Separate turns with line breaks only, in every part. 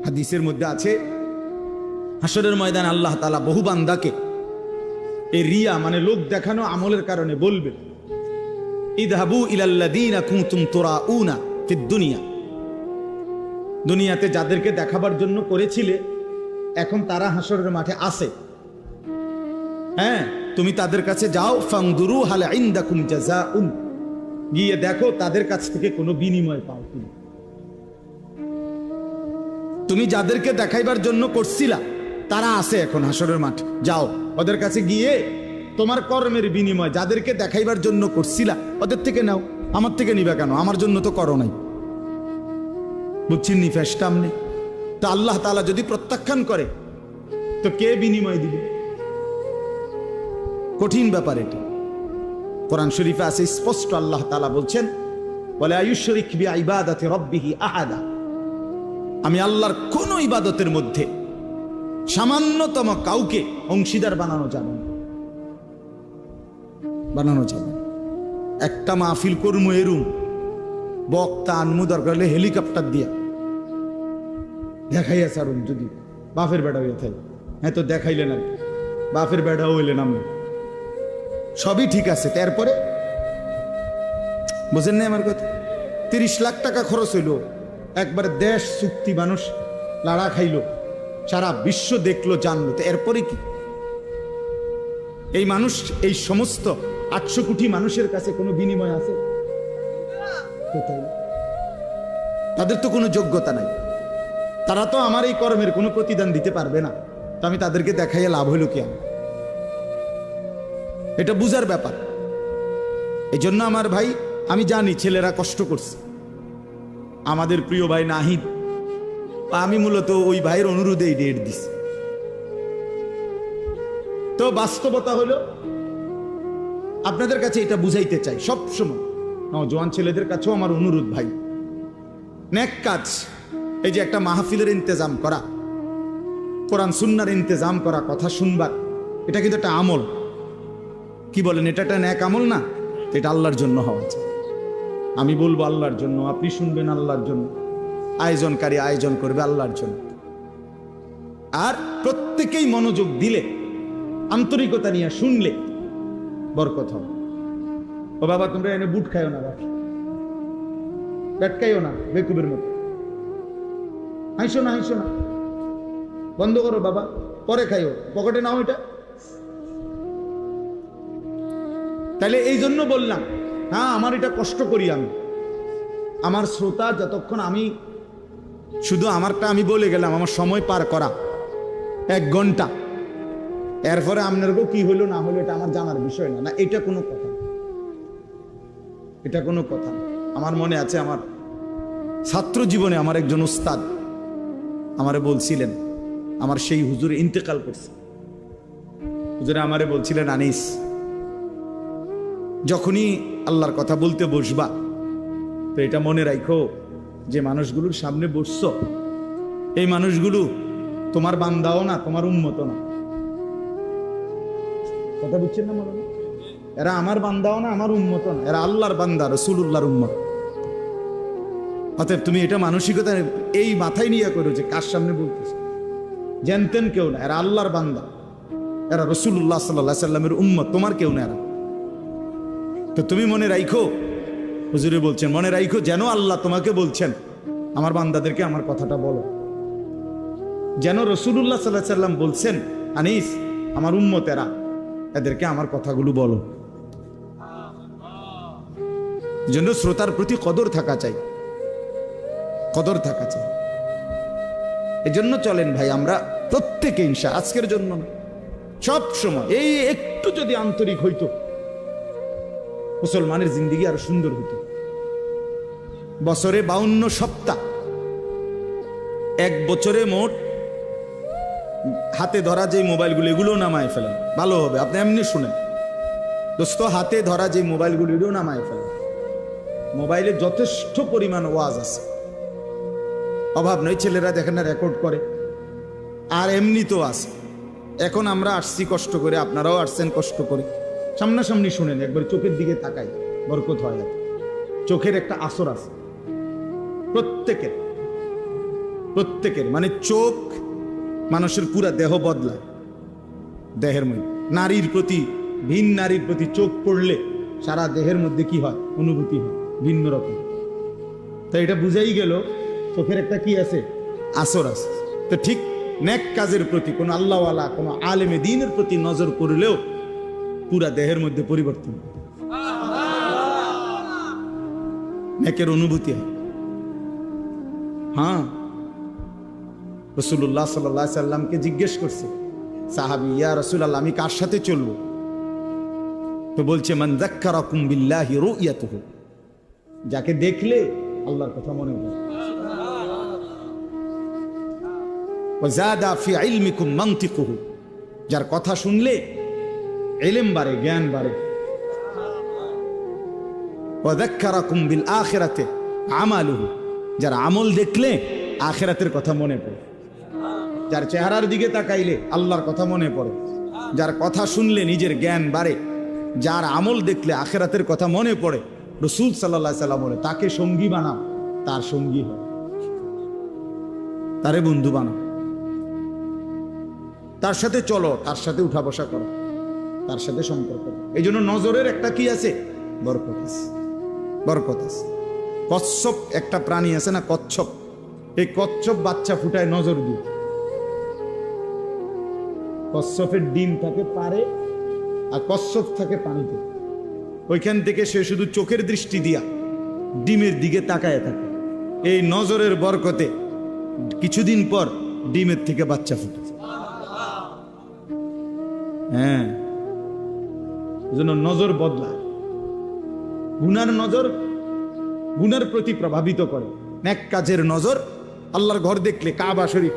হাদিসের মধ্যে আছে, হাসরের ময়দানে আল্লাহ তাআলা বহু বান্দাকে এই রিয়া মানে লোক দেখানো আমলের কারণে বলবে, ইযহাবু ইলাল্লাযীনা কুনতুম তুরাউনা ফিদ দুনিয়া, দুনিয়াতে যাদেরকে দেখাবার জন্য করেছিলে এখন তারা হাসরের মাঠে আছে, হ্যাঁ তুমি তাদের কাছে যাও, ফানদুরু হাল ইনদাকুম জাযাউন, গিয়ে দেখো তাদের কাছ থেকে কোনো বিনিময় পাও কিনা। তুমি যাদেরকে দেখাইবার জন্য করছিলা তারা আছে এখন হাসরের মাঠে, যাও ওদের কাছে গিয়ে তোমার কর্মের বিনিময় যাদেরকে দেখাইবার জন্য করছিলা ওদের থেকে নাও, আমার থেকে নিবা কেন? আমার জন্য তো করো নাই। বুঝছেন নি ফেসটাম নেই তো আল্লাহ তাআলা যদি প্রত্যাখ্যান করে তো কে বিনিময় দিবে? কঠিন ব্যাপার এটা। কোরআন শরীফে আছে স্পষ্ট, আল্লাহ তাআলা বলছেন, ওয়ালা ইউশরিক বিইবাদাতি রাব্বিহি আহাদা, আমি আল্লাহর কোন ইবাদতের মধ্যে সামান্যতম কাউকে অংশীদার বানানো যাবে না, বানানো যাবে। একটা মাহফিল করমু এরুম বক্তা আনমু, দরকার হলে হেলিকপ্টার দিয়া দেখাইয়া সারুন, যদি বাপের বেড়া হইয়া থাকে, হ্যাঁ তো দেখাইলে না, বাপের বেড়াও হইলেন আমরা, সবই ঠিক আছে। তারপরে বুঝেন না আমার কথা, 30 লাখ টাকা খরচ হইল, একবারে দেশ চুক্তি, মানুষ লাড়া খাইলো, সারা বিশ্ব দেখলো জানলো, তো এরপরে কি? এই মানুষ, এই সমস্ত 800 কোটি মানুষের কাছে কোনো বিনিময় আছে? তাদের তো কোনো যোগ্যতা নাই, তারা তো আমার এই কর্মের কোনো প্রতিদান দিতে পারবে না, তো আমি তাদেরকে দেখাইয়া লাভ হইল কি? এটা বুঝার ব্যাপার। এই জন্য আমার ভাই, আমি জানি ছেলেরা কষ্ট করছে, আমাদের প্রিয় ভাই নাহিদ, আমি মূলত ওই ভাইয়ের অনুরোধেই ডেট দিছি। তো বাস্তবতা হলো, আপনাদের কাছে এটা বুঝাইতে চাই সবসময়, নওজোয়ান ছেলেদের কাছেও আমার অনুরোধ, ভাই নেক কাজ, এই যে একটা মাহফিলের ইন্তজাম করা, কোরআন সুন্নাহর ইন্তজাম করা, কথা শুনবার, এটা কিন্তু একটা আমল। কি বলেন, এটা একটা নেক আমল না? এটা আল্লাহর জন্য হওয়া চাই। আমি বলবো আল্লাহর জন্য, আপনি শুনবেন আল্লাহর জন্য, আয়োজনকারী আয়োজন করবে আল্লাহর জন্য। আর প্রত্যেকেই মনোযোগ দিলে, আন্তরিকতা নিয়ে শুনলে বরকত হবে। ও বাবা, তোমরা এনে বুট খাইও না, ব্যাটকাইও না বেকুবের মতো, হাইসো না, হাইসো না, বন্ধ করো বাবা, পরে খাইও, পকেটে নাও এটা। তাহলে এই জন্য বললাম, হ্যাঁ আমার এটা কষ্ট করি আমি, আমার শ্রোতা যতক্ষণ, আমি শুধু আমারটা আমি বলে গেলাম, আমার সময় পার করা 1 ঘন্টা, এরপরে আপনারও কি হলো না হলো এটা আমার জানার বিষয় না, না এটা কোনো কথা, এটা কোনো কথা। আমার মনে আছে, আমার ছাত্র জীবনে আমার একজন উস্তাদ আমারে বলছিলেন, আমার সেই হুজুর ইন্তেকাল করছে, হুজুরে আমারে বলছিলেন, আনিস যখনই আল্লাহর কথা বলতে বসবা তো এটা মনে রাখো যে মানুষগুলোর সামনে বসছো, এই মানুষগুলো তোমার বান্দাও না, তোমার উম্মত না। কথা বুঝছেন না? মনে এরা আমার বান্দাও না, আমার উম্মত না, এরা আল্লাহর বান্দা, রাসূলুল্লাহর উম্মত। অতএব তুমি এটা মানসিকতা এই মাথায় নিয়ে করো যে কার সামনে বলতেছ, জানতেন কেউ না, এরা আল্লাহর বান্দা, এরা রাসূলুল্লাহ সাল্লাল্লাহু আলাইহি সাল্লামের উম্মত, তোমার কেউ না এরা। তো তুমি মনে রাখো, হুজুরে বলছেন মনে রাখো, যেন আল্লাহ তোমাকে বলছেন আমার বান্দাদেরকে আমার কথাটা বলো, যেন রাসূলুল্লাহ সাল্লাল্লাহু আলাইহি সাল্লাম বলছেন, আনিস আমার উম্মতেরা, এদেরকে আমার কথাগুলো বলো। জন্য শ্রোতার প্রতি কদর থাকা চাই, কদর থাকা চাই। এই জন্য চলেন ভাই, আমরা প্রত্যেকে ইনশা, আজকের জন্য না, সব সময় এই একটু যদি আন্তরিক হইতো, মুসলমানের জিন্দেগি আরো সুন্দর হতো। বছরে 52 সপ্তাহ, 1 বছরে মোট হাতে ধরা যে মোবাইলগুলো, এগুলো নামায় ফেলেন, ভালো হবে। আপনি এমনি শুনেন দোস্ত, হাতে ধরা যে মোবাইলগুলো, এগুলো নামায় ফেলেন। মোবাইলে যথেষ্ট পরিমাণ ওয়াজ আছে, অভাব নয়। ছেলেরা দেখেন না রেকর্ড করে, আর এমনি তো আছে। এখন আমরা আসছি কষ্ট করে, আপনারাও আসছেন কষ্ট করে, সামনাসামনি শুনেন, একবার চোখের দিকে তাকাই, বরকত হয়। চোখের একটা আসর আছে প্রত্যেকের, প্রত্যেকের, মানে চোখ মানুষের পুরা দেহ বদলায়। দেহের মধ্যে নারীর প্রতি, ভিন নারীর প্রতি চোখ পড়লে সারা দেহের মধ্যে কি হয়, অনুভূতি হয় ভিন্ন রকম। তাই এটা বুঝাই গেল চোখের একটা কি আছে, আসর আছে। তো ঠিক নেক কাজের প্রতি কোন আল্লাহওয়ালা, কোন আলেমে দ্বীনের প্রতি নজর করলেও পুরা দেহের মধ্যে পরিবর্তন, নেকের অনুভূতি হয়। হ্যাঁ, রাসূলুল্লাহ সাল্লাল্লাহু আলাইহি সাল্লামকে জিজ্ঞেস করছে সাহাবী, ইয়া রাসূলুল্লাহ, আমি কার সাথে চলবো? তো বলছে, মান যাক্কারাকুম বিল্লাহি রুয়াতুহু, যাকে দেখলে আল্লাহর কথা মনে পড়ে। ওয়া যাদা ফি ইলমিকুম মানতিকুহু, যার কথা শুনলে ইলম বাড়ে, জ্ঞান বাড়ে। ওয়া যাক্কারাকুম বিল আখিরাতি আমালুহু, যার আমল দেখলে আখিরাতের কথা মনে পড়ে। যার চেহারার দিকে তাকাইলে আল্লাহর কথা মনে পড়ে, যার কথা শুনলে নিজের জ্ঞান বাড়ে, যার আমল দেখলে আখিরাতের কথা মনে পড়ে। রাসূল সাল্লাল্লাহু আলাইহি সাল্লাম বলে, তাকে সঙ্গী বানাও, তার সঙ্গী হয়, তারে বন্ধু বানাও, তার সাথে চলো, তার সাথে উঠা বসা করো, তার সাথে সম্পর্ক। এই জন্য নজরের একটা কি আছে, বরকত আছে, বরকত আছে। কচ্ছপ একটা প্রাণী আছে না, কচ্ছপ, এই কচ্ছপ বাচ্চা ফুটায় নজর দিয়ে। কচ্ছপের ডিম থাকে পারে, আর কচ্ছপ থাকে পানিতে। ওইখান থেকে সে শুধু চোখের দৃষ্টি দিয়া ডিমের দিকে তাকায় থাকে। এই নজরের বরকতে কিছুদিন পর ডিমের থেকে বাচ্চা ফুটে। হ্যাঁ, এজন্য নজর বদলায়। গুনার নজর গুনার প্রতি প্রভাবিত করে, নেক কাজের নজর। আল্লাহর ঘর দেখলে, কাবা শরীফ,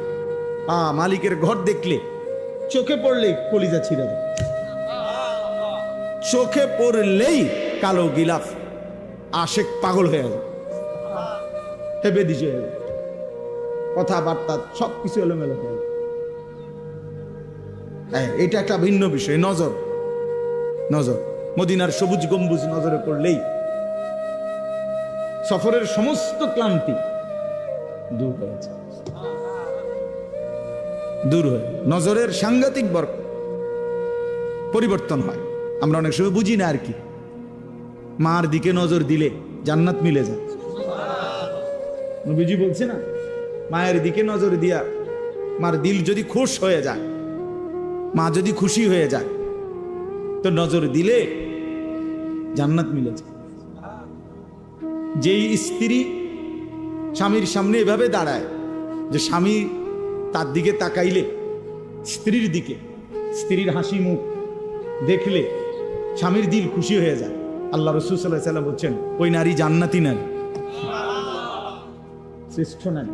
মালিকের ঘর দেখলে চোখে পড়লেই কলিজা ছিঁড়ে যায়, চোখে পড়লেই কালো গিলাফ আশেক পাগল হয়ে যায়, হেবে দিছে, কথাবার্তা সবকিছু এলোমেলো হয়ে যায়। এটা একটা ভিন্ন বিষয়, নজর। নজর, মদিনার সবুজ গম্বুজ নজরে পড়লেই সফরের সমস্ত ক্লান্তি দূর হয়েছে, দূর হয়ে নজরের সাংঘাতিক বরকত পরিবর্তন হয়। আমরা অনেক সময় বুঝি না আর কি, মার দিকে নজর দিলে জান্নাত মিলে যায়। নবীজি বলছে না, মায়ের দিকে নজর দিয়া মার দিল যদি খুশ হয়ে যায়, মা যদি খুশি হয়ে যায়, তো নজর দিলে জান্নাত মিলে যায়। যেই স্ত্রী স্বামীর সামনে এভাবে দাঁড়ায় যে স্বামী তার দিকে তাকাইলে, স্ত্রীর দিকে, স্ত্রীর হাসি মুখ দেখলে স্বামীর দিল খুশি হয়ে যায়, আল্লাহ রাসূল সাল্লাল্লাহু আলাইহি ওয়াসাল্লাম বলছেন, ওই নারী জান্নাতি নারী, শ্রেষ্ঠ নারী।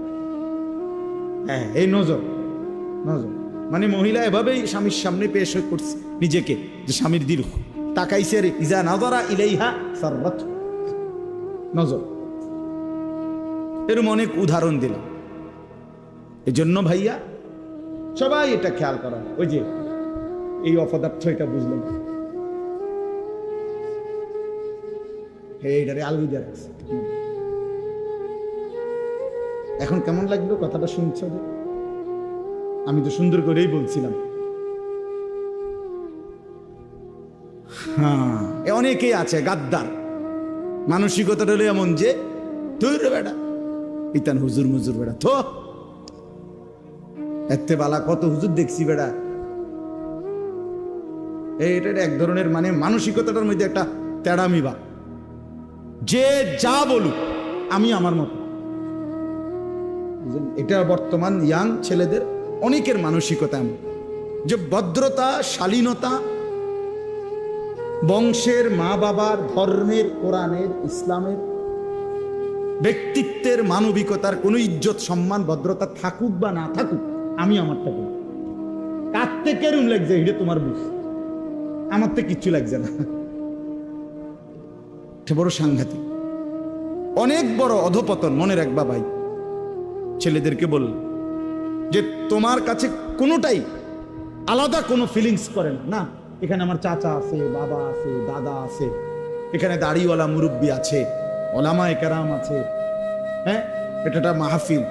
হ্যাঁ, এই নজর। নজর মানে মহিলা এভাবেই স্বামীর সামনে পেশ করছে নিজেকে, যে স্বামীর দিল তাকাইছে, রে ইজা নাযারা ইলাইহা সাররাত, নজর। এরকম অনেক উদাহরণ দিলাম। এই জন্য ভাইয়া সবাই এটা খেয়াল করা। ওই যে এই অপদার্থ, এটা বুঝলাম, এইটারে আলবিদা রাখছে। এখন কেমন লাগলো কথাটা শুনছ? আমি তো সুন্দর করেই বলছিলাম। হ্যাঁ, অনেকেই আছে গাদ্দার, মানসিকতাটা হলো এমন যে তুই বেটা ইতান হুজুর মুজুর বেটা, থো এতে বালা কত হুজুর দেখছি বেটা। এটা এক ধরনের মানে মানসিকতাটার মধ্যে একটা তেড়ামি বা, যে যা বলুক আমি আমার মতো। এটা বর্তমান ইয়াং ছেলেদের অনেকের মানসিকতা এমন, যে ভদ্রতা, শালীনতা, বংশের, মা বাবার, ধর্মের, কোরআনের, ইসলামের, ব্যক্তিত্বের, মানবিকতার কোনো ইজ্জত, সম্মান, ভদ্রতা থাকুক বা না থাকুক, আমি আমারটা করি। কাঁদতে কেরুম লাগছে এটা তোমার বুঝ, আমার তো কিচ্ছু লাগছে না। বড় সাংঘাতিক, অনেক বড় অধপতন। মনে রাখবা ভাই, ছেলেদেরকে বল যে তোমার কাছে কোনোটাই আলাদা কোনো ফিলিংস করে না। এখানে আমার চাচা আছে, বাবা আছে, দাদা আছে, এখানে দাড়িওয়ালা মুরব্বী আছে, ওলামায়ে কেরাম আছে, হ্যাঁ, এটা মাহফিল,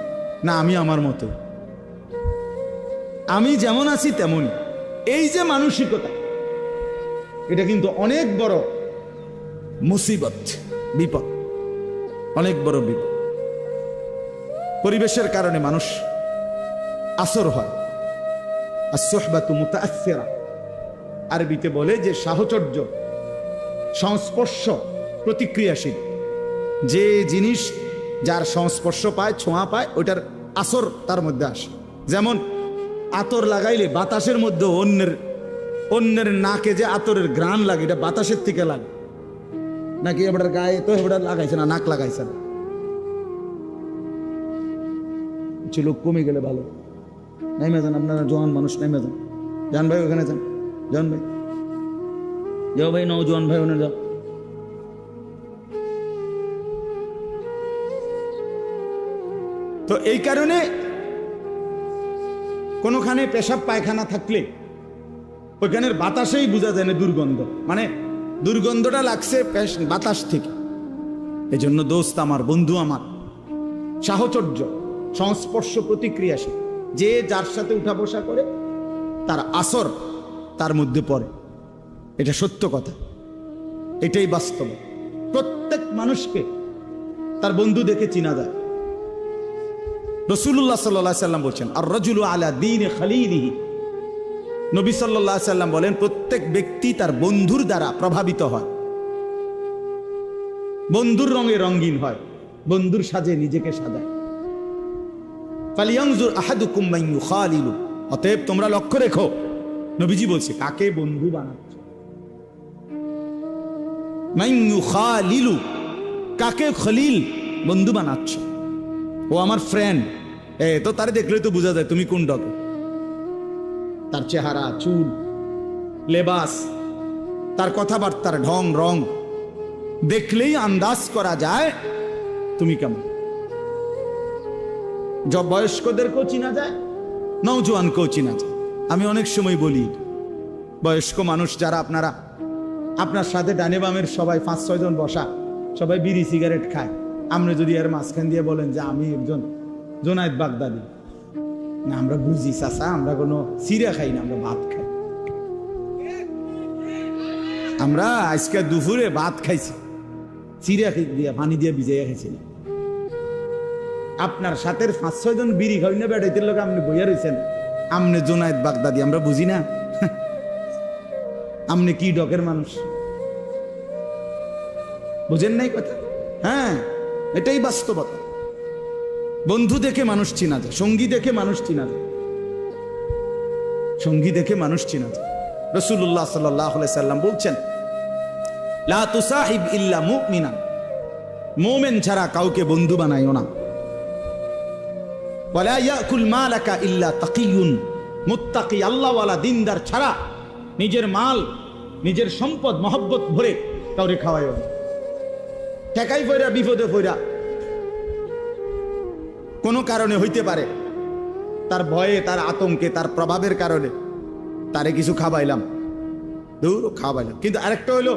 না আমি আমার মতো, আমি যেমন আছি তেমনই। এই যে মানসিকতা, এটা কিন্তু অনেক বড় মুসিবত, বিপদ, অনেক বড় বিপদ। পরিবেশের কারণে মানুষ আসর হয়। as-suhbatu muta'aththira, আরবিতে বলে যে সাহচর্য, সংস্পর্শ প্রতিক্রিয়াশীল। যে জিনিস যার সংস্পর্শ পায়, ছোঁয়া পায়, ওইটার আসর তার মধ্যে আসে। যেমন আতর লাগাইলে বাতাসের মধ্যে অন্যের নাকে যে আতরের ঘ্রাণ লাগে, এটা বাতাসের থেকে লাগে, নাকি এবার গায়ে তো এবার লাগাইছে না, নাক লাগাইছে না। কিছু লোক কমে গেলে ভালো, নেমে যান আপনারা, জওয়ান মানুষ নেমে যান, জান ভাই ওখানে যান, জান ভাই যাও, ভাই নওজোয়ান ভাই ওখানে যাও। তো এই কারণে কোনোখানে পেশাব পায়খানা থাকলে ওইখানের বাতাসেই বোঝা যায় না দুর্গন্ধ, মানে দুর্গন্ধটা লাগছে বাতাস থেকে। এই জন্য দোস্ত আমার, বন্ধু আমার, সাহচর্য, সংস্পর্শ প্রতিক্রিয়াশীল। যে যার সাথে উঠা বসা করে তার আসর তার মধ্যে পড়ে, এটা সত্য কথা, এটাই বাস্তব। প্রত্যেক মানুষকে তার বন্ধু দেখে চিনা যায়। রাসূলুল্লাহ সাল্লাল্লাহু আলাইহি সাল্লাম বলেন, আর রাজুলু আলা দীনি খালিলিহি। নবী সাল্লাল্লাহু আলাইহি সাল্লাম বলেন, প্রত্যেক ব্যক্তি তার বন্ধুর দ্বারা প্রভাবিত হয়, বন্ধুর রঙে রঙিন হয়, বন্ধুর সাজে নিজেকে সাজায়। ফালিয়ানজুর আহাদুকুম মান ইউখালিলু, অতএব তোমরা লক্ষ্য রেখো, নবীজি বলছে, কাকে বন্ধু বানাচ্ছ। মান ইউখালিলু, কাকে খলিল বন্ধু বানাচ্ছ। ও আমার ফ্রেন্ড, তো তারে দেখলে তো বোঝা যায় তুমি কোন ডকে। তার চেহারা, চুল, লেবাস, তার কথাবার্তার ঢং রং দেখলেই আন্দাজ করা যায় তুমি কেমন। বয়স্কদেরকেও চিনা যায়, নওজোয়ানকেও চিনা যায়। আমি অনেক সময় বলি, বয়স্ক মানুষ যারা আপনারা, আপনার সাথে ডানে বামের সবাই 5-6 জন বসা, সবাই বিড়ি সিগারেট খায়, আপনি যদি এর মাঝখান দিয়ে বলেন যে আমি একজন জোনায়েদ বাগদাদি, না আমরা বুঝি চাচা, আমরা কোনো সিরা খাই না, আমরা ভাত খাই। আমরা আজকে দুপুরে ভাত খাইছি, সিরা দিয়ে পানি দিয়ে ভিজাইয়া খাইছি না। আপনার সাথে 5-6 জন বিড়ি খাই না, বেড়াইতে লোক আপনি বইয়া রয়েছেন, আপনি জোনায়েদ বাগদাদি, আমরা বুঝি না। আপনি কি ডকের মানুষ, বুঝেন নাই কথা? হ্যাঁ, এটাই বাস্তবতা। বন্ধু দেখে মানুষ চিনা যায়, সঙ্গী দেখে মানুষ চিনা যায়, সঙ্গী দেখে মানুষ চিনা যায়। রাসূলুল্লাহ সাল্লাল্লাহু আলাইহি সাল্লাম বলছেন, লা তুসাহিব ইল্লা মুমিনান, মুমিন ছাড়া কাউকে বন্ধু বানাইও না। ওয়ালা ইয়াকুল মালাকা ইল্লা তাকিয়ুন, মুত্তাকি আল্লাহওয়ালা দিনদার ছাড়া নিজের মাল, নিজের সম্পদ মহব্বত ভরে কাউরে খাওয়াইও না। ঠেকাই পয়রা, বিপদে পয়রা, কোনো কারণে হইতে পারে, তার ভয়ে, তার আতঙ্কে, তার প্রভাবের কারণে তারে কিছু খাওয়াইলাম, দূর খাওয়াইলাম। কিন্তু আরেকটা হইলো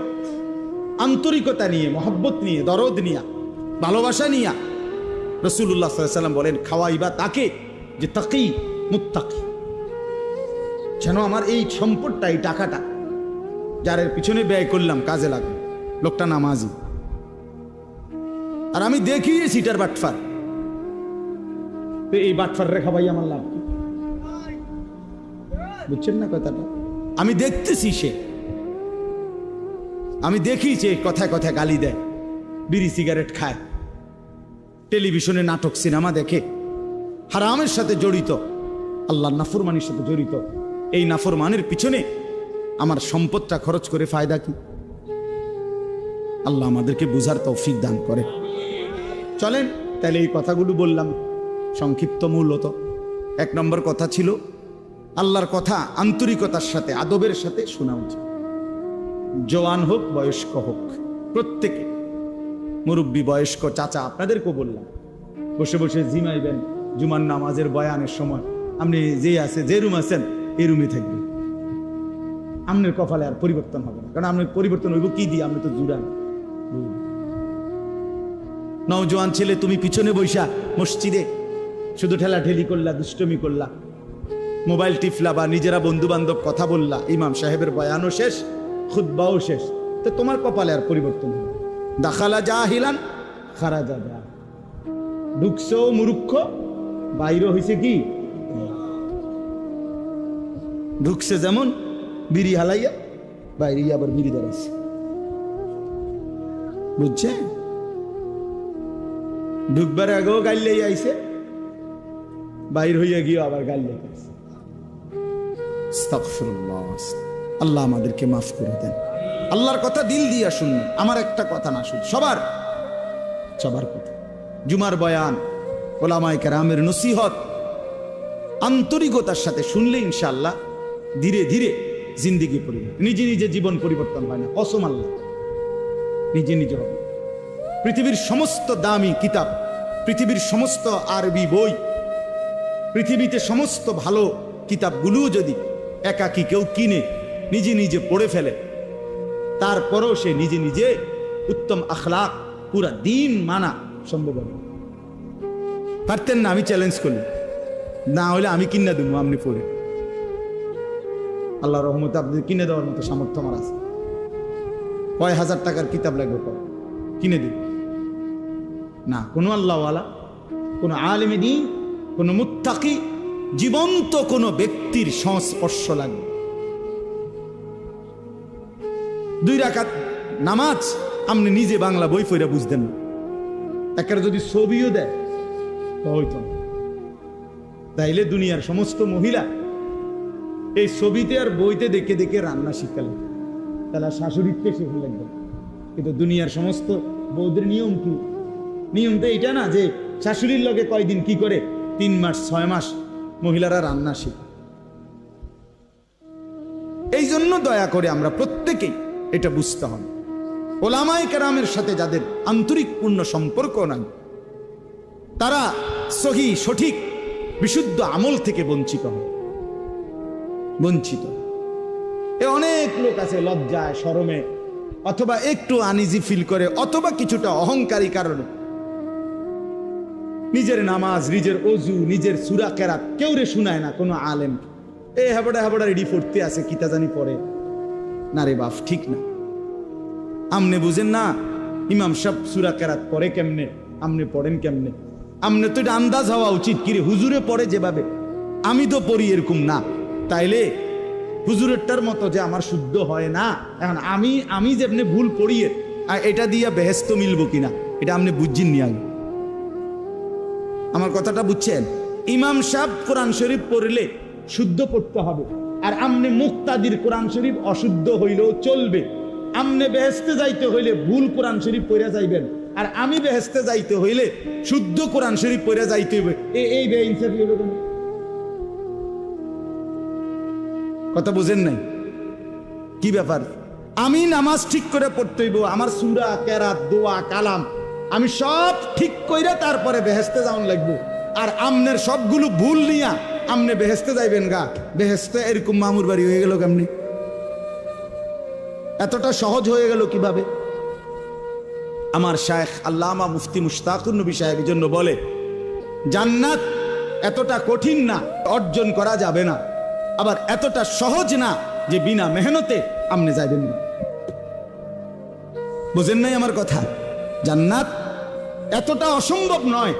আন্তরিকতা নিয়ে, মহব্বত নিয়ে, দরদ নিয়া, ভালোবাসা নিয়া। রাসূলুল্লাহ সাল্লাল্লাহু আলাইহি সাল্লাম বলেন, খাওয়াইবা তাকে যে তাকি মুত্তাকি, যেন আমার এই সম্পদটা, এই টাকাটা যার পিছনে ব্যয় করলাম কাজে লাগবে, লোকটা নামাজি। আর আমি দেখি সিটার বাটফার, এই বাটফার রেখা ভাই আমার লাভ কি? বুঝছেন না কথাটা? আমি দেখতেছি, আমি দেখি যে কথায় কথায় গালি দেয়, বিড়ি সিগারেট খায়, টেলিভিশনে নাটক সিনেমা দেখে, হারামের সাথে জড়িত, আল্লাহর নাফরমানির সাথে জড়িত। এই নাফরমানের পিছনে আমার সম্পদটা খরচ করে ফায়দা কি? আল্লাহ আমাদেরকে বুঝার তৌফিক দান করে। চলেন তাহলে এই কথাগুলো বললাম সংক্ষিপ্ত। মূলত 1 নম্বর কথা ছিল, আল্লাহর কথা আন্তরিকতার সাথে, আদবের সাথে শোনা উচিত। জওয়ান হোক, বয়স্ক হোক, প্রত্যেকে, মুরব্বী, বয়স্ক, চাচা, আপনাদেরকেও বললাম, বসে বসে জিমাইবেন জুমার নামাজের বয়ানের সময়, আপনি যে আছে, যে রুম আছেন এই রুমে থাকবেন। আপনার কপালে আর পরিবর্তন হবে না, কারণ আপনার পরিবর্তন হইব কি দিয়ে? আপনি তো জুড়ান। নওজোয়ান ছেলে, তুমি পিছনে বৈশা মসজিদে শুধু ঠেলাঠেলি করলা, দুষ্টমি করলা, মোবাইল টিফলা, বা নিজেরা বন্ধু বান্ধব কথা বললা, ইমাম সাহেবের বয়ানও শেষ, খুতবাও শেষ, তো তোমার কপালে আর পরিবর্তন হবে। দাখালা জাহিলান খারাজা যা, ঢুকছো মূর্খ, বাইরে হয়েছে কি, ঢুকছে যেমন বিড়ি হালাইয়া, বাইরে আবার বিড়ি দাঁড়াইছে। বুঝছে? ঢুকবার আগেও গাইলেই আইছে, বাইর হইয়া গিয়ে আবার গাইলে গেছে। আস্তাগফিরুল্লাহ। আল্লাহ আমাদেরকে মাফ করে দেন। আল্লাহর কথা দিল দিয়া শুনুন, আমার একটা কথা না, শুন সবার সবার কথা। জুমার বয়ান, ওলামায়ে কেরামের নসিহত আন্তরিকতার সাথে শুনলে ইনশাআল্লাহ ধীরে ধীরে জিন্দেগি পরিবর্তন, নিজে নিজে জীবন পরিবর্তন হয় না, কসম আল্লাহ, নিজে নিজে হবে। পৃথিবীর সমস্ত দামি কিতাব, পৃথিবীর সমস্ত আরবি বই, পৃথিবীতে সমস্ত ভালো কিতাবগুলোও যদি একাকী কেউ কিনে নিজে নিজে পড়ে ফেলে, তারপরেও সে নিজে নিজে উত্তম আখলাক, পুরা দিন মানা সম্ভব হবে। পারতেন না? আমি চ্যালেঞ্জ করলাম, না হলে আমি কিনে দেবো, আপনি পড়ে। আল্লাহ রহমতে আপনি কিনে দেওয়ার মতো সামর্থ্য আমার আছে। কয় হাজার টাকার কিতাব লাগবে, কিনে দিন না। কোনো আল্লাহওয়ালা, কোনো আলেমে দ্বীন, কোনো মুত্তাকি, জীবন্ত কোনো ব্যক্তির সংস্পর্শ লাগবে। 2 রাকাত নামাজ আপনি নিজে বাংলা বই পড়ে বুঝতেন না, একটা যদি ছবিও দেয় হইতো না। তাইলে দুনিয়ার সমস্ত মহিলা এই ছবিতে আর বইতে দেখে দেখে রান্না শিখালেন, তাহলে শাশুড়িকে শিখে লাগবে। কিন্তু দুনিয়ার সমস্ত বৌদের নিয়ম কি? নিয়ম তো এইটা না যে শাশুড়ির লগে কয়দিন কি করে, 3 মাস 6 মাস মহিলারা রান্না শিখে। এই জন্য দয়া করে আমরা প্রত্যেকেই এটা বুঝতে হবে, ওলামায়ে কেরামের সাথে যাদের আন্তরিক পূর্ণ সম্পর্ক নাই, তারা সহি সঠিক বিশুদ্ধ আমল থেকে বঞ্চিত হয়, বঞ্চিত। অনেক লোক আছে লজ্জায়, শরমে, অথবা একটু আনইজি ফিল করে, অথবা কিছুটা অহংকারী কারণে নিজের নামাজ, নিজের ওযু, নিজের সূরা কেরাত কেউ রে শুনায় না কোনো আলেম। হাবড়া হাবড়া রেডি পড়তে আছে, কিতা জানি পড়ে না রে বাপ, ঠিক না। আমনে বুঝেন না ইমাম সাহেব সূরা কেরাত পড়ে কেমনে, আমনে পড়েন কেমনে? আমনে তো এটা আন্দাজ হওয়া উচিত, কিরে হুজুরে পড়ে যেভাবে আমি তো পড়ি এরকম না, তাইলে হুজুরেরটার মতো যে আমার শুদ্ধ হয় না। এখন আমি যেমনি ভুল পড়িয়ে এটা দিয়া বেহেস্ত মিলবো কিনা, এটা আপনি বুঝছেন নি আগে? আমার কথাটা বুঝছেন? ইমাম সাহেব কোরআন শরীফ পড়লে শুদ্ধ পড়তে হবে, আর আমনে মুক্তাদির কোরআন শরীফ অশুদ্ধ হইলেও চলবে। আমনে বেহেস্তে যাইতে হইলে ভুল কোরআন শরীফ পড়ে যাইবেন, আর আমি বেহেস্তে যাইতে হইলে শুদ্ধ কোরআন শরীফ পড়ে যাইতে হইবে। এই বেইনসাফি হলো কেন? কথা বুঝেন নাই? কি ব্যাপার? আমি নামাজ ঠিক করে পড়তে হইব, আমার সূরা কেরাত দোয়া কালাম আমি সব ঠিক কইরা তারপরে বেহেস্তে যাওয়ান লাগবো। আর আমনের সবগুলো ভুল নিয়া আমনে বেহেস্তে যাইবেন গা, বেহেস্তে এরকম মামুর বাড়ি হয়ে গেল কেমনি? এতটা সহজ হয়ে গেল কিভাবে? আমার শায়েখ আল্লামা মুফতি মুশতাকুর নবী সাহেব এই জন্য বলে, জান্নাত এতটা কঠিন না, অর্জন করা যাবে না, আবার এতটা সহজ না যে বিনা মেহনতে আমনে যাইবেন না। বুঝেন নাই আমার কথা? জান্নাত এতটা অসম্ভব নয়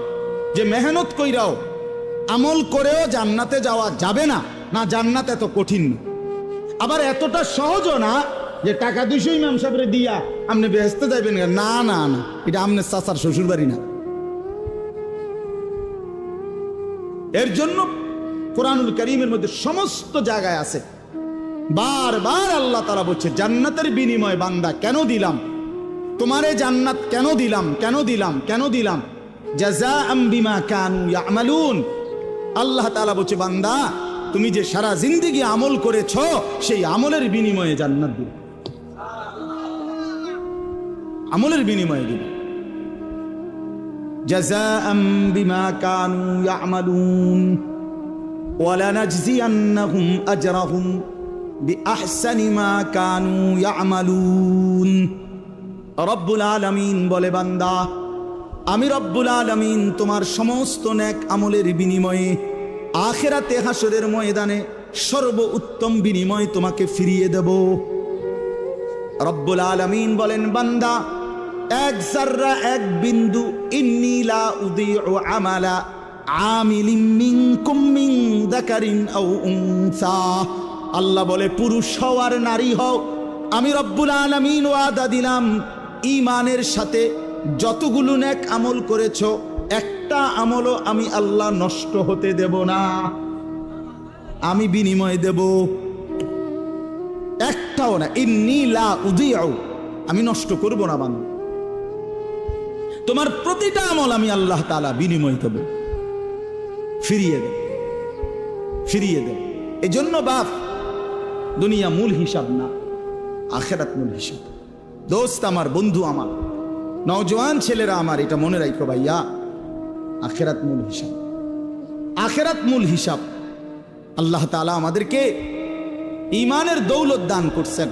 যে মেহনত কইরাও আমল করেও জান্নাতে যাওয়া যাবে না, না জান্নাত এত কঠিন না। আবার এতটা সহজও না যে টাকা 200 ইমাম সাহেবরে দিয়া আপনি বেহেস্তে যাইবেন, না না না, এটা আমনের চাচার শ্বশুর বাড়ি না। এর জন্য কোরআনুল কারীমের মধ্যে সমস্ত জায়গায় আছে, বারবার আল্লাহ তাআলা বলছে জান্নাতের বিনিময় বান্দা কেন দিলাম তোমারে, জান্নাত কেন দিলাম, কেন দিলাম, কেন দিলাম, জাযাআম বিমা কানু ইয়ামালুন। আল্লাহ তাআলা বলছে বান্দা তুমি যে সারা জিন্দেগি আমল করেছ সেই আমলের বিনিময়ে জান্নাত দিলাম, আমলের বিনিময়ে দিলাম। জাযাআম বিমা কানু ইয়ামালুন ওয়ালানাজজিয়ান্নাহুম আজরাহুম বিআহসানি মা কানু ইয়ামালুন। রব্বুল আলামিন বলে বান্দা আমি রব্বুল আলামিন তোমার সমস্ত নেক আমলের বিনিময়ে আখিরাতে হাসরের ময়দানে সর্বোত্তম বিনিময় তোমাকে ফিরিয়ে দেব। রব্বুল আলামিন বলেন, বান্দা এক জাররা এক বিন্দু, ইন্নী লা উযীউ আমালা আমিলিন মিনকুম মিন যাকারিন আও উনসা। আল্লাহ বলে, পুরুষ হও আর নারী হও, আমি রব্বুল আলামিন ওয়াদা দিলাম ঈমানের সাথে যতগুলো নেক আমল করেছো একটা আমলও আমি আল্লাহ নষ্ট হতে দেব না, আমি বিনিময় দেব, একটাও না। ইন্নী লা উযীউ, আমি নষ্ট করব না বান্দা, তোমার প্রতিটা আমল আমি আল্লাহ তাআলা বিনিময় দেব, ফিরিয়ে দেব, ফিরিয়ে দেব। এজন্য বাপ, দুনিয়া মূল হিসাব না, আখিরাত মূল হিসাব। দোস্ত আমার, বন্ধু আমার, নওজোয়ান ছেলেরা আমার, এটা মনে রাখো ভাইয়া, আখিরাত মূল হিসাব, আখিরাত মূল হিসাব। আল্লাহ তাআলা আমাদেরকে ঈমানের দৌলত দান করছেন।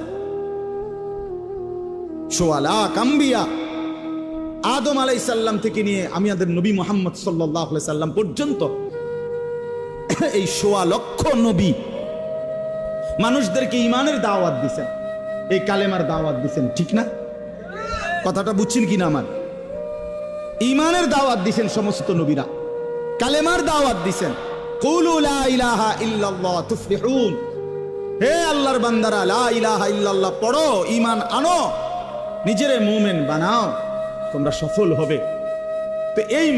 সোয়া লাখ আম্বিয়া, আদম আলাইহিস সালাম থেকে নিয়ে আমাদের নবী মুহাম্মদ সাল্লাল্লাহু আলাইহি সাল্লাম পর্যন্ত এই সোয়া লক্ষ নবী মানুষদেরকে ঈমানের দাওয়াত দিয়েছেন, এই কালেমার দাওয়াত দিয়েছেন, ঠিক না? কথাটা বুঝছেন কিনা আমার? ঈমানের দাওয়াত দিয়েছেন সমস্ত নবীরা, কালেমার দাওয়াত দিয়েছেন। কুলু লা ইলাহা ইল্লাল্লাহ তুফলিহুন, হে আল্লাহর বান্দারা লা ইলাহা ইল্লাল্লাহ পড়ো, ঈমান আনো, নিজেরে মুমিন বানাও, তোমরা সফল হবে। তো এই